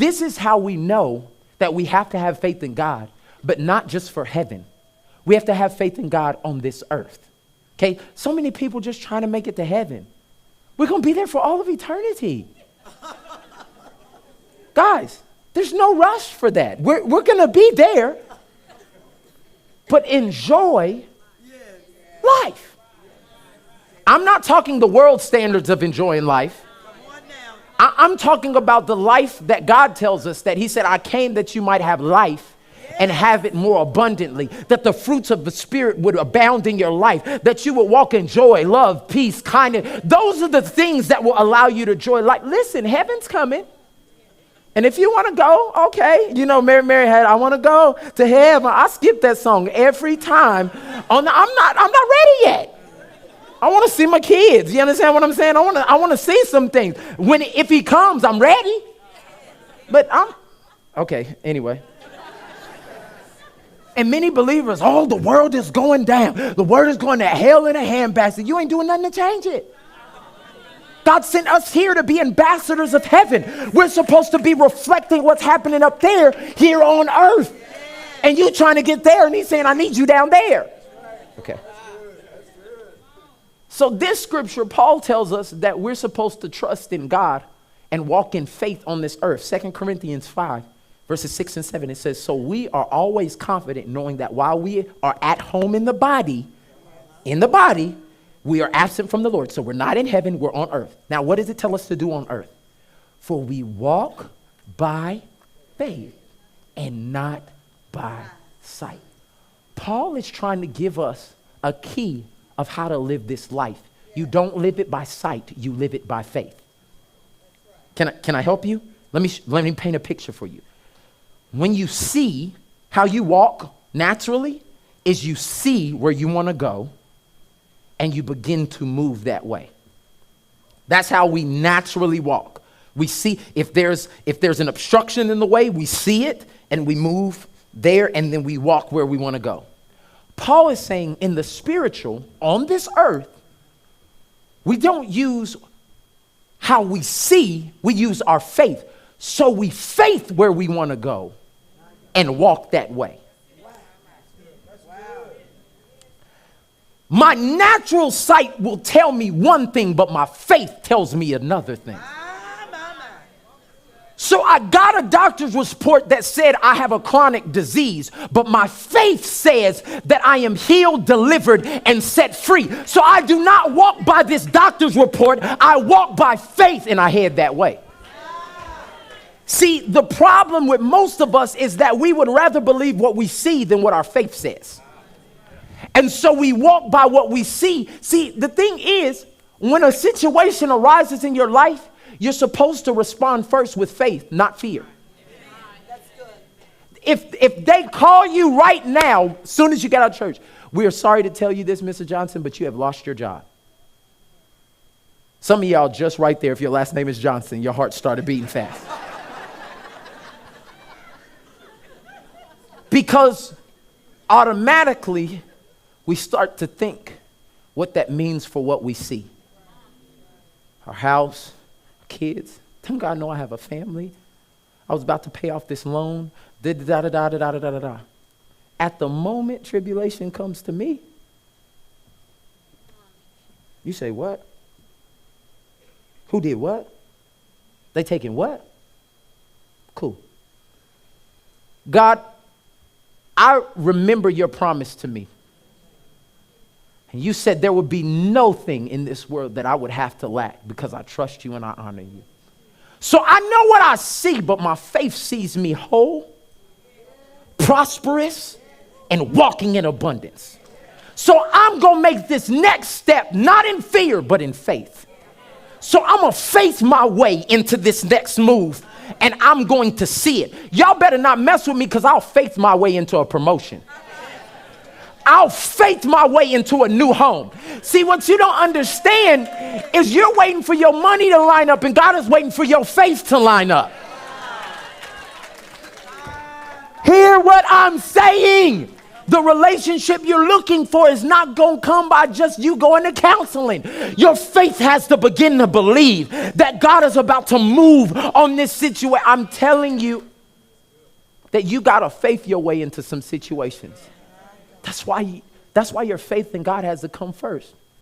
This is how we know that we have to have faith in God, but not just for heaven. We have to have faith in God on this earth. Okay? So many people just trying to make it to heaven. We're going to be there for all of eternity. Guys, there's no rush for that. We're going to be there, but enjoy life. I'm not talking the world standards of enjoying life. I'm talking about the life that God tells us that he said, I came that you might have life and have it more abundantly, that the fruits of the Spirit would abound in your life, that you would walk in joy, love, peace, kindness. Those are the things that will allow you to enjoy life. Listen, heaven's coming. And if you want to go, okay. You know, Mary had, I want to go to heaven. I skip that song every time. I'm not ready yet. I want to see my kids. You understand what I'm saying? I want to see some things. If he comes, I'm ready. But okay, anyway. And many believers, the world is going down. The world is going to hell in a handbasket. You ain't doing nothing to change it. God sent us here to be ambassadors of heaven. We're supposed to be reflecting what's happening up there here on earth. And you trying to get there, and he's saying, I need you down there. Okay. So this scripture, Paul tells us that we're supposed to trust in God and walk in faith on this earth. 2 Corinthians 5, verses 6 and 7, it says, so we are always confident knowing that while we are at home in the body, we are absent from the Lord. So we're not in heaven, we're on earth. Now, what does it tell us to do on earth? For we walk by faith and not by sight. Paul is trying to give us a key of how to live this life. You don't live it by sight, you live it by faith. Can I help you? Let me paint a picture for you. When you see how you walk naturally, is you see where you want to go, and you begin to move that way. That's how we naturally walk. We see if there's an obstruction in the way, we see it and we move there, and then we walk where we want to go. Paul is saying in the spiritual, on this earth, we don't use how we see, we use our faith. So we faith where we want to go and walk that way. My natural sight will tell me one thing, but my faith tells me another thing. So I got a doctor's report that said I have a chronic disease, but my faith says that I am healed, delivered, and set free. So I do not walk by this doctor's report. I walk by faith, and I head that way. See, the problem with most of us is that we would rather believe what we see than what our faith says. And so we walk by what we see. See, the thing is, when a situation arises in your life, you're supposed to respond first with faith, not fear. That's good. If they call you right now, as soon as you get out of church, we are sorry to tell you this, Mr. Johnson, but you have lost your job. Some of y'all just right there, if your last name is Johnson, your heart started beating fast. Because automatically, we start to think what that means for what we see. Our house, our kids. Thank God I know I have a family. I was about to pay off this loan. At the moment tribulation comes to me, you say, what? Who did what? They taking what? Cool. God, I remember your promise to me. And you said there would be no thing in this world that I would have to lack because I trust you and I honor you. So I know what I see, but my faith sees me whole, prosperous, and walking in abundance. So I'm going to make this next step, not in fear, but in faith. So I'm going to faith my way into this next move, and I'm going to see it. Y'all better not mess with me because I'll faith my way into a promotion. I'll faith my way into a new home. See, what you don't understand is you're waiting for your money to line up, and God is waiting for your faith to line up. Hear what I'm saying. The relationship you're looking for is not going to come by just you going to counseling. Your faith has to begin to believe that God is about to move on this situation. I'm telling you that you got to faith your way into some situations. That's why your faith in God has to come first.